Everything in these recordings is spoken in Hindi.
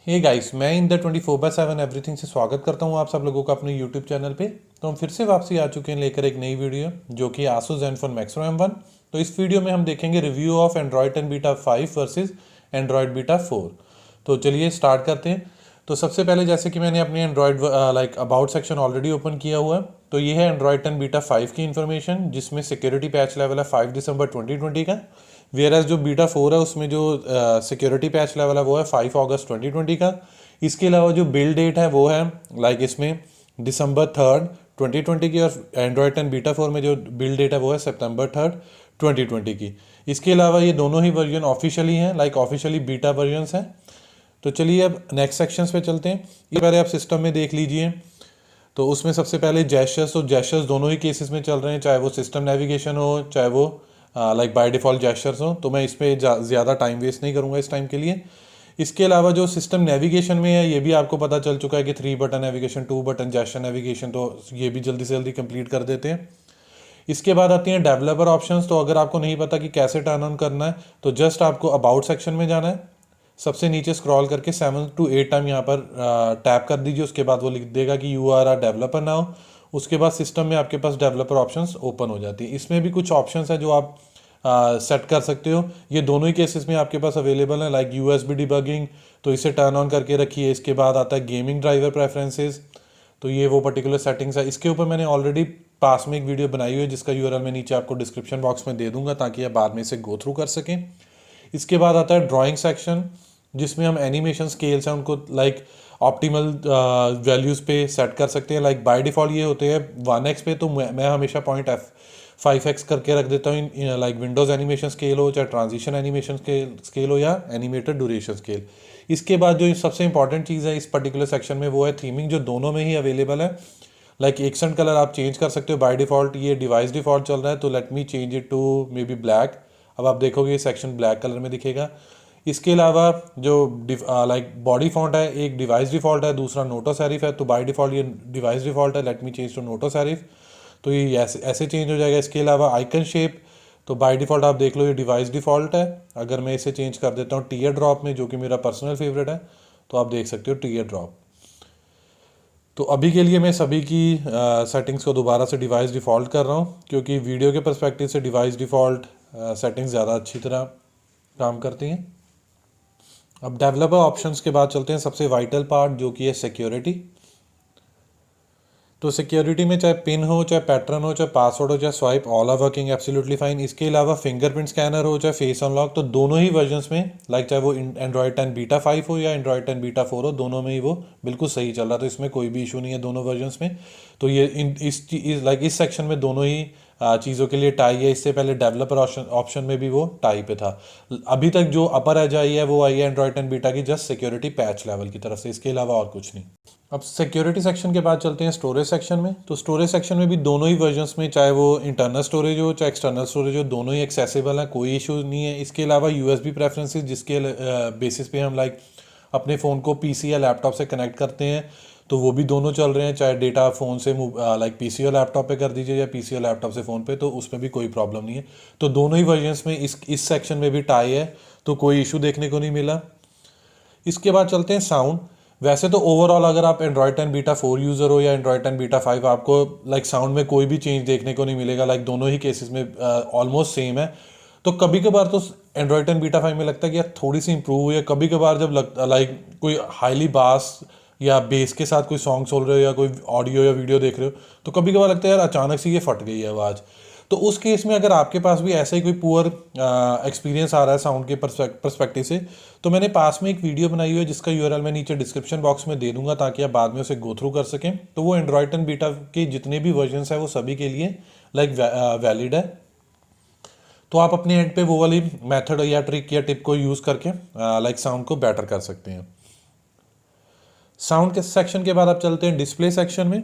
हे गाइस, मैं इन द 24/7 एवरीथिंग से स्वागत करता हूं आप सब लोगों का अपने यूट्यूब चैनल पे। तो हम फिर से वापसी आ चुके हैं लेकर एक नई वीडियो जो कि Asus Zenfone Maxro M1। तो इस वीडियो में हम देखेंगे review of Android 10 beta 5 versus Android beta 4। तो चलिए स्टार्ट करते हैं। तो सबसे पहले जैसे कि मैंने अपने Android about section already open किया हुआ है, तो ये है एंड्रॉयड 10 बीटा 5 की इन्फॉर्मेशन, जिसमें सिक्योरिटी पैच लेवल है 5 दिसंबर 2020 का। वेयर जो बीटा 4 है उसमें जो सिक्योरिटी पैच लेवल है वो है 5 अगस्त 2020 का। इसके अलावा जो बिल्ड डेट है वो है इसमें December 3 2020 की, और एंड्रॉयड 10 बीटा 4 में जो बिल्ड डेट है वो है September 3 2020 की। इसके अलावा ये दोनों ही वर्जन ऑफिशियली हैं, ऑफिशियली बीटा वर्जन्स हैं। तो चलिए अब नेक्स्ट सेक्शंस पे चलते हैं। ये पहले आप सिस्टम में देख लीजिए। तो उसमें सबसे पहले जेस्चर्स, तो जेस्चर्स दोनों ही केसेस में चल रहे हैं, चाहे वो सिस्टम नेविगेशन हो चाहे वो बाय डिफ़ॉल्ट जेस्चर्स हो। तो मैं इस पर ज़्यादा टाइम वेस्ट नहीं करूँगा इस टाइम के लिए। इसके अलावा जो सिस्टम नेविगेशन में है ये भी आपको पता चल चुका है कि 3 button navigation, 2 button gesture navigation, तो ये भी जल्दी से जल्दी कंप्लीट कर देते हैं। इसके बाद आती हैं डेवलपर ऑप्शंस। तो अगर आपको नहीं पता कि कैसे टर्न ऑन करना है तो जस्ट आपको अबाउट सेक्शन में जाना है, सबसे नीचे स्क्रॉल करके 7 to 8 टाइम यहाँ पर टैप कर दीजिए। उसके बाद वो लिख देगा कि you are a developer now. उसके बाद सिस्टम में आपके पास डेवलपर ऑप्शंस ओपन हो जाती है। इसमें भी कुछ ऑप्शंस है जो आप सेट कर सकते हो। ये दोनों ही केसेस में आपके पास अवेलेबल है, लाइक USB डिबगिंग, तो इसे टर्न ऑन करके रखिए। इसके बाद आता है गेमिंग ड्राइवर प्रेफरेंसेस, तो ये वो पर्टिकुलर सेटिंग्स है। इसके ऊपर मैंने ऑलरेडी पास में एक वीडियो बनाई हुई है जिसका URL मैं नीचे आपको डिस्क्रिप्शन बॉक्स में दे दूंगा ताकि आप बाद में इसे गो थ्रू कर सकें। इसके बाद आता है ड्राइंग सेक्शन, जिसमें हम एनिमेशन स्केल्स हैं उनको ऑप्टिमल वैल्यूज़ पे सेट कर सकते हैं। बाय डिफ़ॉल्ट ये होते हैं 1x पे, तो मैं हमेशा पॉइंट 5x करके रख देता हूँ। विंडोज़ एनिमेशन स्केल हो, चाहे ट्रांजिशन एनिमेशन स्केल हो या एनिमेटेड ड्यूरेशन स्केल। इसके बाद जो सबसे इंपॉर्टेंट चीज़ है इस पर्टिकुलर सेक्शन में वो है थीमिंग, जो दोनों में ही अवेलेबल है। एक्सेंट कलर आप चेंज कर सकते हो। बाय डिफ़ॉल्ट ये डिवाइस डिफ़ॉल्ट चल रहा है, तो let me change it to maybe black. अब आप देखोगे ये सेक्शन ब्लैक कलर में दिखेगा। इसके अलावा जो बॉडी फॉन्ट है, एक डिवाइस डिफ़ॉल्ट है, दूसरा नोटो सेरिफ है। तो बाय डिफ़ॉल्ट ये डिवाइस डिफ़ॉल्ट है, let me change to Noto Serif, तो ये ऐसे चेंज हो जाएगा। इसके अलावा आइकन शेप, तो बाय डिफ़ॉल्ट आप देख लो ये डिवाइस डिफ़ॉल्ट है। अगर मैं इसे चेंज कर देता हूँ टीयर ड्रॉप में, जो कि मेरा पर्सनल फेवरेट है, तो आप देख सकते हो टीयर ड्रॉप। तो अभी के लिए मैं सभी की सेटिंग्स को दोबारा से डिवाइस डिफ़ॉल्ट कर रहा हूँ, क्योंकि वीडियो के पर्सपेक्टिव से डिवाइस डिफ़ॉल्ट सेटिंग्स ज़्यादा अच्छी तरह काम करती हैं। अब डेवलपर ऑप्शंस के बाद चलते हैं सबसे वाइटल पार्ट, जो कि है सिक्योरिटी। तो सिक्योरिटी में चाहे पिन हो, चाहे पैटर्न हो, चाहे पासवर्ड हो, चाहे swipe, all are working absolutely fine. इसके अलावा फिंगरप्रिंट स्कैनर हो, चाहे फेस अनलॉक, तो दोनों ही वर्जन्स में चाहे वो एंड्रॉयड 10 बीटा 5 हो या एंड्रॉयड 10 बीटा 4 हो, दोनों में ही वो बिल्कुल सही चल रहा। तो इसमें कोई भी इशू नहीं है दोनों वर्जन्स में। तो ये इस सेक्शन में दोनों ही चीज़ों के लिए टाई है। इससे पहले डेवलपर ऑप्शन में भी वो टाई पे था। अभी तक जो अपर एज आई है वो आई है एंड्रॉयड 10 बीटा की जस्ट सिक्योरिटी पैच लेवल की तरफ से, इसके अलावा और कुछ नहीं। अब सिक्योरिटी सेक्शन के बाद चलते हैं स्टोरेज सेक्शन में। तो स्टोरेज सेक्शन में भी दोनों ही वर्जन्स में, चाहे वो इंटरनल स्टोरेज हो चाहे एक्सटर्नल स्टोरेज हो, दोनों ही एक्सेसिबल है, कोई इशू नहीं है। इसके अलावा USB प्रेफरेंसेस, जिसके बेसिस पे हम अपने फ़ोन को PC या लैपटॉप से कनेक्ट करते हैं, तो वो भी दोनों चल रहे हैं। चाहे डेटा फ़ोन से PC और लैपटॉप पे कर दीजिए या PC और लैपटॉप से फ़ोन पे, तो उसमें भी कोई प्रॉब्लम नहीं है। तो दोनों ही वर्जन्स में इस सेक्शन में भी टाई है, तो कोई इशू देखने को नहीं मिला। इसके बाद चलते हैं साउंड। वैसे तो ओवरऑल अगर आप एंड्रॉयड 10 बीटा 4 यूज़र हो या एंड्रॉयड 10 बीटा 5, आपको साउंड में कोई भी चेंज देखने को नहीं मिलेगा। दोनों ही केसेस में ऑलमोस्ट सेम है। तो कभी कभार तो एंड्रॉयड 10 बीटा 5 में लगता है कि यार थोड़ी सी इंप्रूव हुई है। कभी कभार जब कोई हाईली बास या बेस के साथ कोई सॉन्ग सुन रहे हो या कोई ऑडियो या वीडियो देख रहे हो, तो कभी कभार लगता है यार अचानक से ये फट गई है आवाज़। तो उस केस में अगर आपके पास भी ऐसा ही कोई पुअर एक्सपीरियंस आ रहा है साउंड के पर्सपेक्टिव से, तो मैंने पास में एक वीडियो बनाई हुई है जिसका URL मैं नीचे डिस्क्रिप्शन बॉक्स में दे दूंगा ताकि आप बाद में उसे गो थ्रू कर सकें। तो वो एंड्रॉयड 10 बीटा के जितने भी वर्जन्स हैं वो सभी के लिए वैलिड है। तो आप अपने एंड पे वो वाली मेथड या ट्रिक या टिप को यूज़ करके साउंड को बेटर कर सकते हैं। साउंड के सेक्शन के बाद आप चलते हैं डिस्प्ले सेक्शन में।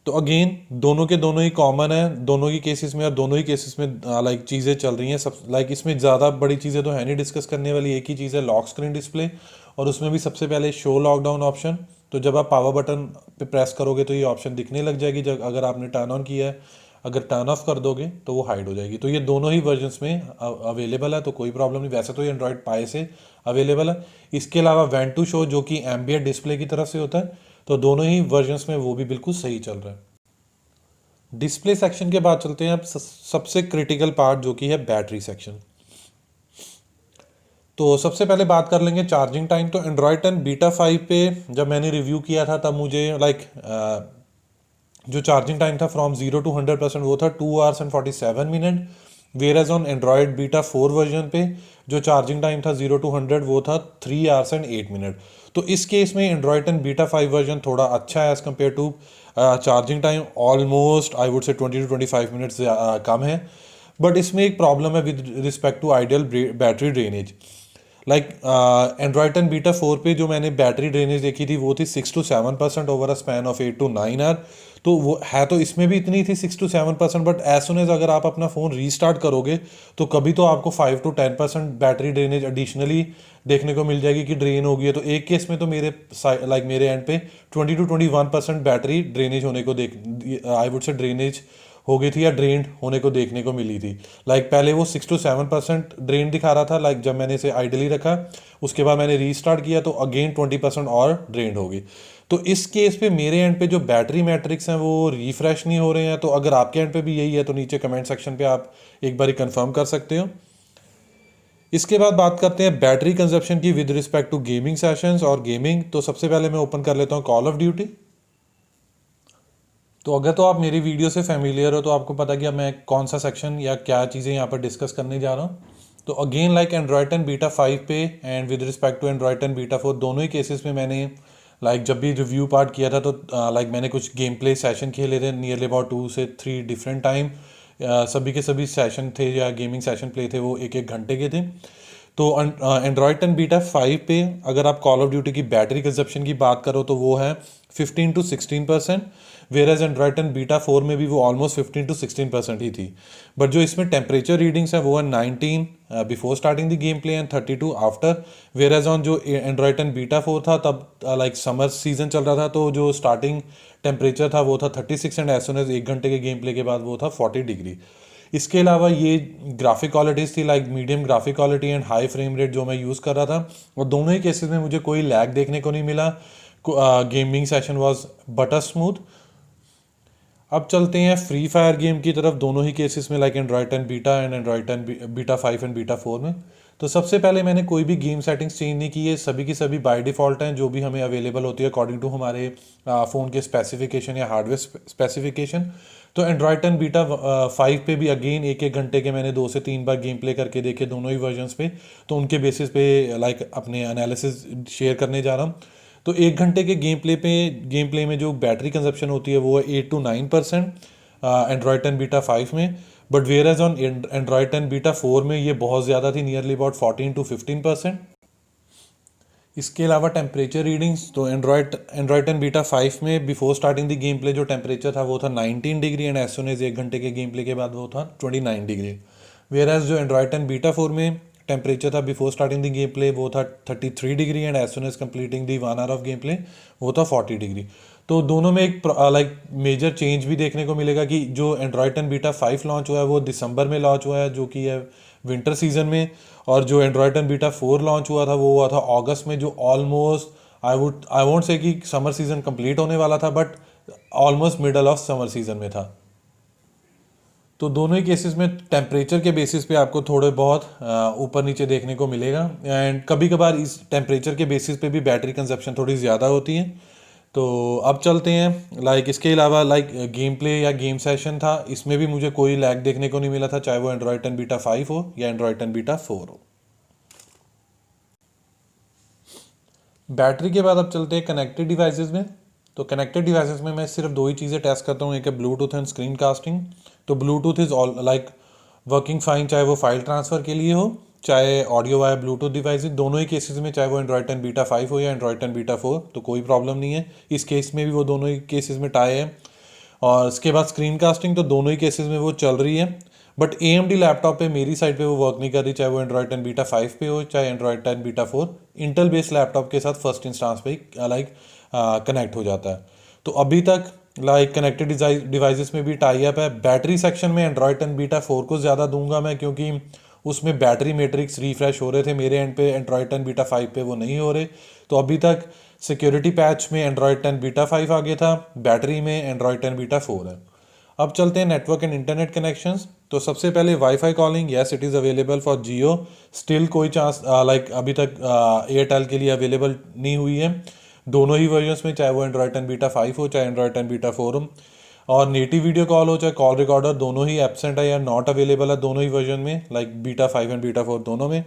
तो अगेन दोनों के दोनों ही कॉमन है दोनों ही केसेस में, और दोनों ही केसेस में चीज़ें चल रही हैं सब। इसमें ज़्यादा बड़ी चीज़ें तो है नहीं डिस्कस करने वाली। एक ही चीज़ है लॉक स्क्रीन डिस्प्ले, और उसमें भी सबसे पहले शो लॉकडाउन ऑप्शन। तो जब आप पावर बटन पे प्रेस करोगे तो ये ऑप्शन दिखने लग जाएगी जब अगर आपने टर्न ऑन किया है। अगर टर्न ऑफ कर दोगे तो वो हाइड हो जाएगी। तो ये दोनों ही वर्जन्स में अवेलेबल है, तो कोई प्रॉब्लम नहीं। वैसे तो ये एंड्रॉयड पाई से अवेलेबल है। इसके अलावा वैन टू शो जो कि एम्बिएंट डिस्प्ले की तरफ से होता है, तो दोनों ही वर्जन्स में वो भी बिल्कुल सही चल रहा है। डिस्प्ले सेक्शन के बाद चलते हैं अब सबसे क्रिटिकल पार्ट जो कि है बैटरी सेक्शन। तो सबसे पहले बात कर लेंगे चार्जिंग टाइम। तो एंड्रॉयड 10 बीटा 5 पे जब मैंने रिव्यू किया था तब मुझे जो चार्जिंग टाइम था फ्रॉम 0 to 100% वो था 2 hours and 47 minutes। Whereas on Android beta 4 version पे जो चार्जिंग टाइम था 0 to 100 वो था 3 hours and 8 minutes। तो इस केस में एंड्रॉयड 10 बीटा 5 वर्जन थोड़ा अच्छा है as compared to charging time almost I would say 20 to 25 minutes कम है। बट इसमें एक प्रॉब्लम है with respect to ideal battery drainage. Like Android 10 beta 4 पे जो मैंने बैटरी ड्रेनेज देखी थी वो थी 6 to 7% over a span of 8 to 9 hour. तो वो है तो इसमें भी इतनी थी 6 to 7%, but as soon as अगर आप अपना फ़ोन रीस्टार्ट करोगे तो कभी तो आपको 5 to 10% बैटरी ड्रेनेज एडिशनली देखने को मिल जाएगी कि ड्रेन होगी है। तो एक केस में तो मेरे एंड पे 20 to 21% बैटरी ड्रेनेज होने को आई वुड से ड्रेनेज हो गई थी या ड्रेन्ड होने को देखने को मिली थी। पहले वो 6 to 7% ड्रेन दिखा रहा था जब मैंने इसे आइडली रखा, उसके बाद मैंने रीस्टार्ट किया तो अगेन 20% और ड्रेन्ड हो गई। तो इस केस पे मेरे एंड पे जो बैटरी मैट्रिक्स हैं वो रिफ्रेश नहीं हो रहे हैं। तो अगर आपके एंड पे भी यही है तो नीचे कमेंट सेक्शन पे आप एक बार कंफर्म कर सकते हो। इसके बाद बात करते हैं बैटरी कंजप्शन की with respect to gaming sessions और गेमिंग। तो सबसे पहले मैं ओपन कर लेता हूँ कॉल ऑफ ड्यूटी। तो अगर तो आप मेरी वीडियो से फेमिलियर हो तो आपको पता कि अब मैं कौन सा सेक्शन या क्या चीज़ें यहाँ पर डिस्कस करने जा रहा हूँ। तो अगेन एंड्रॉयड 10 बीटा 5 पे and with respect to Android 10 beta 4 दोनों ही केसेस में मैंने जब भी रिव्यू पार्ट किया था तो मैंने कुछ गेम प्ले सेशन खेले थे नियरली अबाउट 2 से 3 डिफरेंट टाइम। सभी के सभी सेशन थे या गेमिंग सेशन प्ले थे वो 1-1 घंटे के थे। तो एंड्रॉयड 10 बीटा 5 पे अगर आप कॉल ऑफ ड्यूटी की बैटरी कंजप्शन की बात करो तो वो है 15 to 16%। Whereas Android 10 beta 4 में भी वो ऑलमोस्ट 15 to 16% ही थी। बट जो इसमें टेम्परेचर रीडिंग्स है वो है 19 before starting the game play and 32 after. Whereas on जो एंड्रॉयड 10 बीटा 4 था तब समर सीजन चल रहा था तो जो स्टार्टिंग टेम्परेचर था वो था 36 एंड एज सुन एज 1 घंटे के गेम प्ले के बाद वो था 40 डिग्री। इसके अलावा ये ग्राफिक क्वालिटीज़ थी medium graphic quality and high frame rate जो मैं यूज़ कर रहा था, और दोनों ही केसेस में मुझे कोई लैग देखने को नहीं मिला। Gaming session was butter smooth. अब चलते हैं फ्री फायर गेम की तरफ दोनों ही केसेस में Android 10 beta and Android 10 beta 5 and beta 4 में। तो सबसे पहले मैंने कोई भी गेम सेटिंग्स चेंज नहीं की है, सभी की सभी बाय डिफ़ॉल्ट हैं जो भी हमें अवेलेबल होती है अकॉर्डिंग टू हमारे फ़ोन के स्पेसिफिकेशन या हार्डवेयर स्पेसिफिकेशन। तो एंड्रॉयड 10 बीटा 5 पे भी अगेन 1-1 घंटे के मैंने 2 से 3 बार गेम प्ले करके देखे दोनों ही वर्जन्स पे। तो उनके बेसिस पे अपने एनालिसिस शेयर करने जा रहा हूँ। तो 1 घंटे के गेम प्ले में जो बैटरी कंजप्शन होती है वो है 8 to 9% एंड्रॉयड 10 बीटा 5 में। But whereas on Android 10 beta 4 में ये बहुत ज़्यादा थी, नियरली अबाउट 14 to 15%। इसके अलावा टेम्परेचर रीडिंग्स तो एंड्रॉयड 10 बीटा 5 में before starting the game play जो टेम्परेचर था वो था 19 degree and as soon as 1 घंटे के गेम प्ले के बाद वो था 29 डिग्री। वेयर एज जो एंड्रॉयड 10 बीटा 4 में टेम्परेचर था before starting the game play वो था 33 degree and as soon as completing the 1 hour of game play वो था 40 डिग्री। तो दोनों में एक मेजर चेंज भी देखने को मिलेगा कि जो एंड्रॉयड 10 बीटा 5 लॉन्च हुआ है वो दिसंबर में लॉन्च हुआ है जो कि है विंटर सीजन में, और जो एंड्रॉयड 10 बीटा 4 लॉन्च हुआ था वो हुआ था अगस्त में, जो ऑलमोस्ट आई वोंट से कि समर सीजन कंप्लीट होने वाला था but almost middle of summer season में था। तो दोनों ही केसेस में टेम्परेचर के बेसिस पे आपको थोड़े बहुत ऊपर नीचे देखने को मिलेगा, एंड कभी कभार इस टेम्परेचर के बेसिस पे भी बैटरी कंजप्शन थोड़ी ज़्यादा होती है। तो अब चलते हैं इसके अलावा गेम प्ले या गेम सेशन था, इसमें भी मुझे कोई लैग देखने को नहीं मिला था, चाहे वो एंड्रॉयड 10 बीटा 5 हो या एंड्रॉयड 10 बीटा 4 हो। बैटरी के बाद अब चलते हैं कनेक्टेड डिवाइसेस में। तो कनेक्टेड डिवाइसेस में मैं सिर्फ 2 ही चीज़ें टेस्ट करता हूँ, एक है ब्लूटूथ एंड स्क्रीन कास्टिंग। तो ब्लूटूथ इज़ वर्किंग फाइन, चाहे वो फाइल ट्रांसफ़र के लिए हो चाहे ऑडियो वाया ब्लूटूथ डिवाइस, दोनों ही केसेस में चाहे वो एंड्रॉयड 10 बीटा 5 हो या एंड्रॉयड 10 बीटा 4 तो कोई प्रॉब्लम नहीं है। इस केस में भी वो दोनों ही केसेस में टाई है। और इसके बाद स्क्रीन कास्टिंग तो दोनों ही केसेस में वो चल रही है, बट AMD लैपटॉप पे मेरी साइड पे वो वर्क नहीं कर रही, चाहे वो एंड्रॉयड 10 बीटा 5 पे हो चाहे Android 10 beta 4। Intel based laptop के साथ फर्स्ट इंस्टांस पे कनेक्ट हो जाता है। तो अभी तक लाइक कनेक्टेड डिवाइसेस में भी टाई अप है। बैटरी सेक्शन में एंड्रॉयड 10 बीटा 4 को ज़्यादा दूंगा मैं, क्योंकि उसमें बैटरी मैट्रिक्स रिफ्रेश हो रहे थे मेरे एंड पे, एंड्रॉयड 10 बीटा 5 पे वो नहीं हो रहे। तो अभी तक सिक्योरिटी पैच में एंड्रॉयड 10 बीटा 5 आ गया था, बैटरी में एंड्रॉयड 10 बीटा 4 है। अब चलते हैं नेटवर्क एंड इंटरनेट कनेक्शंस। तो सबसे पहले wifi calling, yes it is available for Jio, still कोई चांस लाइक अभी तक एयरटेल के लिए अवेलेबल नहीं हुई है दोनों ही वर्जन्स में, चाहे वो एंड्रॉयड 10 बीटा 5 हो चाहे एंड्रॉयड 10 बीटा 4 हो। और नेटिव वीडियो कॉल हो चाहे कॉल रिकॉर्डर, दोनों ही एब्सेंट है या नॉट अवेलेबल है दोनों ही वर्जन में, लाइक बीटा 5 एंड बीटा 4 दोनों में।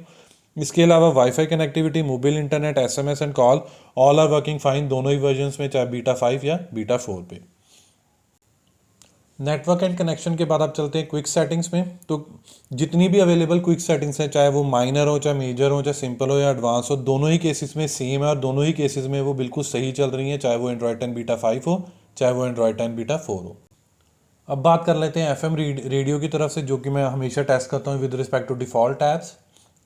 इसके अलावा WiFi connectivity, mobile internet, SMS and call all are working fine दोनों ही वर्जन्स में, चाहे बीटा 5 या बीटा 4 पे। नेटवर्क एंड कनेक्शन के बाद आप चलते हैं क्विक सेटिंग्स में। तो जितनी भी अवेलेबल क्विक सेटिंग्स हैं, चाहे वो माइनर हो चाहे मेजर हो चाहे सिंपल हो या एडवांस हो, दोनों ही केसेस में सेम है और दोनों ही केसेस में वो बिल्कुल सही चल रही हैं, चाहे वो एंड्रॉयड 10 बीटा 5 हो चाहे वो एंड्रॉयड 10 बीटा 4 हो। अब बात कर लेते हैं एफएम रेडियो की तरफ से, जो कि मैं हमेशा टेस्ट करता हूँ with respect to default apps.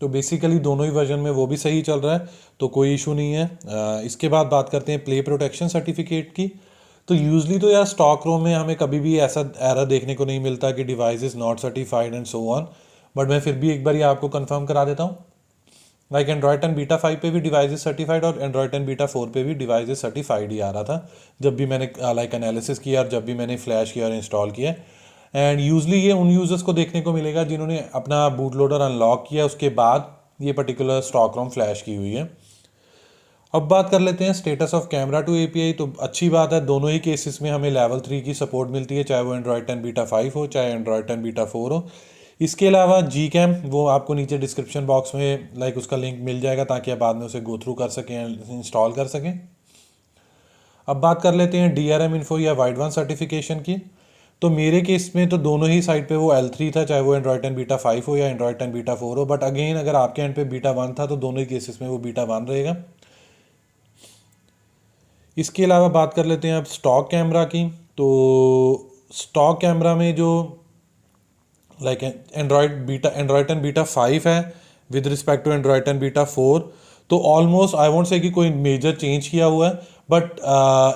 तो बेसिकली दोनों ही वर्जन में वो भी सही चल रहा है, तो कोई इशू नहीं है। इसके बाद बात करते हैं प्ले प्रोटेक्शन सर्टिफिकेट की। तो यूजली तो यार स्टॉक रोम में हमें कभी भी ऐसा एरर देखने को नहीं मिलता कि device is not certified and so on, but मैं फिर भी एक बार ये आपको कंफर्म करा देता हूँ। लाइक एंड्रॉयड 10 बीटा 5 पे भी डिवाइस इज सर्टिफाइड और एंड्रॉयड 10 बीटा 4 पे भी डिवाइस इज सर्टिफाइड ही आ रहा था जब भी मैंने लाइक एनालिसिस किया और जब भी मैंने फ्लैश किया और इंस्टॉल किया। एंड यूजली ये उन यूजर्स को देखने को मिलेगा जिन्होंने अपना बूट लोडर अनलॉक किया उसके बाद ये पर्टिकुलर स्टॉक रोम फ्लैश की हुई है। अब बात कर लेते हैं status of camera two API. तो अच्छी बात है, दोनों ही केसेस में हमें लेवल 3 की सपोर्ट मिलती है, चाहे वो एंड्रॉयड 10 बीटा 5 हो चाहे एंड्रॉयड 10 बीटा 4 हो। इसके अलावा जी कैम, वो आपको नीचे डिस्क्रिप्शन बॉक्स में लाइक उसका लिंक मिल जाएगा ताकि आप बाद में उसे गो थ्रू कर सकें, इंस्टॉल कर सकें। अब बात कर लेते हैं DRM इन्फो या वाइड वन सर्टिफिकेशन की। तो मेरे केस में तो दोनों ही साइड पे वो L3 था, चाहे वो एंड्रॉयड 10 बीटा 5 हो या एंड्रॉयड 10 बीटा 4 हो, बट अगेन अगर आपके एंड पे बीटा 1 था तो दोनों ही केसेस में वो बीटा 1 रहेगा। इसके अलावा बात कर लेते हैं अब स्टॉक कैमरा की। तो स्टॉक कैमरा में जो लाइक एंड्रॉयड 10 बीटा 5 है with respect to Android 10 beta 4, तो ऑलमोस्ट आई वोंट से कि कोई मेजर चेंज किया हुआ है, बट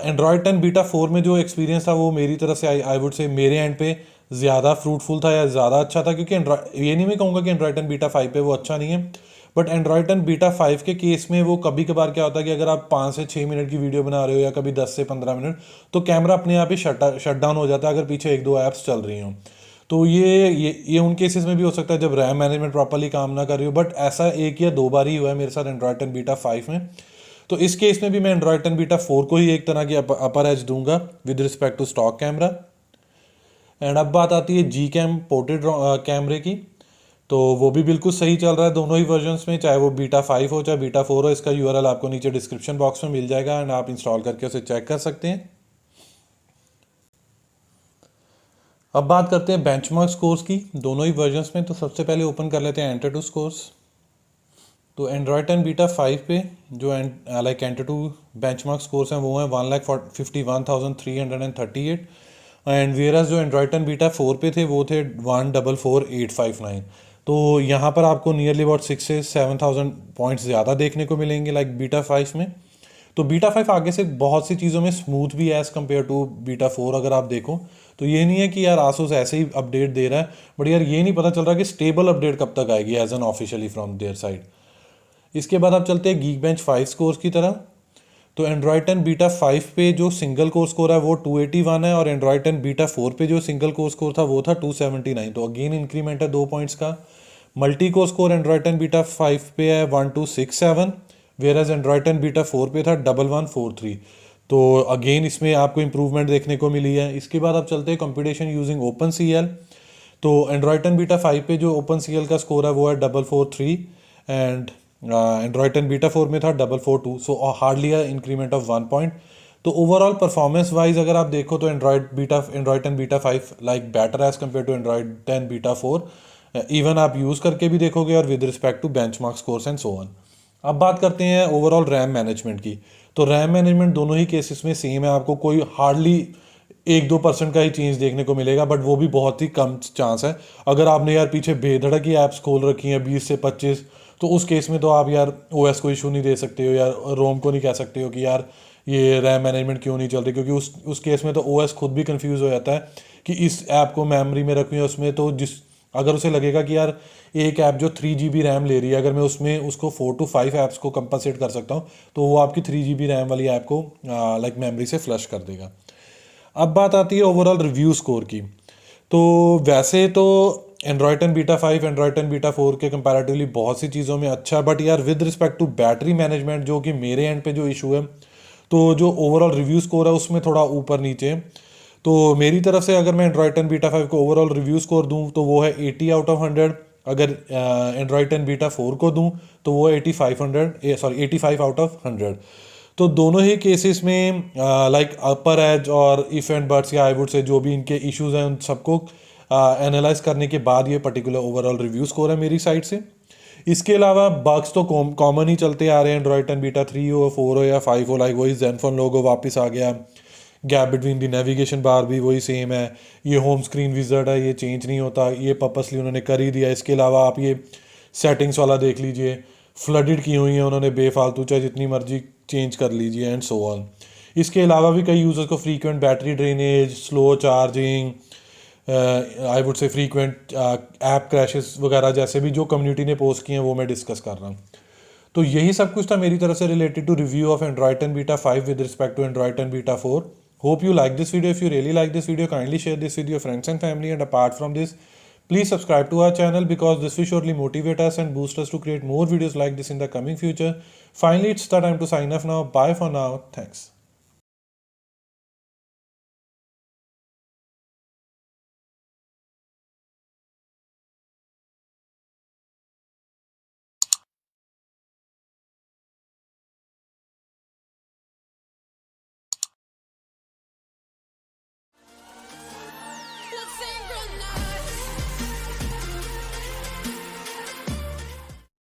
एंड्रॉयड 10 बीटा 4 में जो एक्सपीरियंस था वो मेरी तरफ से आई वुड से मेरे एंड पे ज़्यादा फ्रूटफुल था या ज़्यादा अच्छा था, क्योंकि ये नहीं मैं कहूँगा कि एंड्रॉयड 10 बीटा 5 पे वो अच्छा नहीं है, बट एंड्रॉयड 10 बीटा 5 के केस में वो कभी कभार क्या होता है कि अगर आप 5 से 6 मिनट की वीडियो बना रहे हो या कभी 10 से 15 मिनट, तो कैमरा अपने आप ही शट डाउन हो जाता है अगर पीछे 1-2 ऐप्स चल रही हों। तो ये उन केसेस में भी हो सकता है जब रैम मैनेजमेंट प्रॉपर्ली काम ना कर रही हो, बट ऐसा 1 या 2 बार ही हुआ है मेरे साथ एंड्रॉयड 10 बीटा 5 में। तो इस केस में भी मैं एंड्रॉयड 10 बीटा 4 को ही एक तरह की अपर एज दूंगा with respect to stock camera. And अब बात आती है जी कैम पोर्टेड कैमरे की। तो वो भी बिल्कुल सही चल रहा है दोनों ही वर्जन्स में, चाहे वो बीटा 5 हो चाहे बीटा 4 हो। इसका URL आपको नीचे डिस्क्रिप्शन बॉक्स में मिल जाएगा एंड आप इंस्टॉल करके उसे चेक कर सकते हैं। अब बात करते हैं बेंचमार्क स्कोर्स की दोनों ही वर्जन्स में। तो सबसे पहले ओपन कर लेते हैं एंटर टू स्कोर्स। तो एंड्रॉयड 10 बीटा 5 पे जो like AnTuTu benchmark scores हैं वो हैं 1,51,338 एंड वेयरस जो एंड्रॉयड 10 बीटा 4 पे थे वो थे 1,44,859। तो यहाँ पर आपको नियरली अबाउट 6 से 7,000 पॉइंट्स ज़्यादा देखने को मिलेंगे लाइक बीटा 5 में। तो बीटा 5 आगे से बहुत सी चीज़ों में स्मूथ भी है एज़ कम्पेयर टू बीटा 4 अगर आप देखो। तो ये नहीं है कि यार आसूस ऐसे ही अपडेट दे रहा है, बट यार ये नहीं पता चल रहा कि स्टेबल अपडेट कब तक आएगी as an officially from there side. इसके बाद आप चलते हैं Geekbench 5 स्कोर्स की तरह। तो एंड्रॉयड 10 बीटा 5 पे जो सिंगल कोर स्कोर है वो 281 है और एंड्रॉयड 10 बीटा 4 पे जो सिंगल कोर स्कोर था वो था 279। तो अगेन इंक्रीमेंट है 2 पॉइंट्स का। Multi core score Android 10 beta 5 पे है 1267, वेयरएज एंड्रॉयड 10 बीटा 4 पे था 1143। तो अगेन इसमें आपको इंप्रूवमेंट देखने को मिली है। इसके बाद आप चलते हैं कंप्यूटेशन यूजिंग OpenCL। तो एंड्रॉयड 10 बीटा 5 पे जो OpenCL का स्कोर है वो है 443 एंड एंड्रॉयड 10 बीटा 4 में था 442। So hardly increment of 1 point. तो ओवरऑल परफॉर्मेंस वाइज अगर आप देखो तो Android 10 beta 5 like better as compared to Android 10 beta 4, even आप यूज़ करके भी देखोगे और with respect to benchmark scores and so on. अब बात करते हैं ओवरऑल रैम मैनेजमेंट की। तो रैम मैनेजमेंट दोनों ही केसेस में सेम है, आपको कोई हार्डली 1-2% का ही चेंज देखने को मिलेगा, बट वो भी बहुत ही कम चांस है। अगर आपने यार पीछे बेधड़क की ऐप्स खोल रखी हैं 20 से 25, तो उस केस में तो आप यार OS को इशू नहीं दे सकते हो, यार रोम को नहीं कह सकते हो कि यार ये रैम मैनेजमेंट क्यों नहीं चल रही, क्योंकि उस केस में तो ओएस खुद भी कंफ्यूज हो जाता है कि इस ऐप को मेमोरी में रखूँ या उसमें। तो अगर उसे लगेगा कि यार एक ऐप जो 3 GB रैम ले रही है, अगर मैं उसमें उसको 4 to 5 ऐप्स को कंपनसेट कर सकता हूँ, तो वो आपकी 3 GB रैम वाली ऐप को लाइक मेमोरी से फ्लश कर देगा। अब बात आती है ओवरऑल रिव्यू स्कोर की। तो वैसे तो एंड्रॉयड 10 बीटा 5 एंड्रॉयड 10 बीटा 4 के कंपैरेटिवली बहुत सी चीज़ों में अच्छा, बट यार with respect to battery management जो कि मेरे एंड पे जो इशू है, तो जो ओवरऑल रिव्यू स्कोर है उसमें थोड़ा ऊपर नीचे है। तो मेरी तरफ से अगर मैं एंड्रॉयड 10 बीटा 5 को ओवरऑल रिव्यू स्कोर दूं तो वो है 80 आउट ऑफ 100। अगर एंड्रॉयड 10 बीटा 4 को दूं तो वो 85 आउट ऑफ 100। तो दोनों ही केसेस में लाइक अपर एज और इफ एंड बट्स या आई वुड से जो भी इनके इश्यूज हैं उन सबको एनालाइज करने के बाद ये पर्टिकुलर ओवरऑल रिव्यू स्कोर है मेरी साइड से। इसके अलावा बग्स तो कॉमन ही चलते आ रहे हैं, एंड्रॉयड 10 बीटा 3 हो 4 हो या 5 हो, लाइक वही ज़ेनफोन लोगो वापस आ गया, gap between the navigation bar भी वही सेम है, ये होम स्क्रीन विज़र्ड है ये चेंज नहीं होता, ये पर्पसली उन्होंने कर ही दिया। इसके अलावा आप ये सेटिंग्स वाला देख लीजिए, फ्लडेड की हुई है उन्होंने बेफालतू, चाहे जितनी मर्जी चेंज कर लीजिए एंड सो ऑन। इसके अलावा भी कई यूज़र्स को frequent battery drainage, slow charging, I would से फ्रीक्वेंट ऐप क्रैशेस वगैरह जैसे भी जो कम्युनिटी ने पोस्ट किए हैं वो मैं डिस्कस कर रहा हूँ। तो यही सब कुछ था मेरी तरफ से related to review of Android 10 beta 5 with respect to Android 10 beta 4। Hope you like this video. If you really like this video, kindly share this with your friends and family. And apart from this, please subscribe to our channel because this will surely motivate us and boost us to create more videos like this in the coming future. Finally, it's the time to sign off now. Bye for now. Thanks.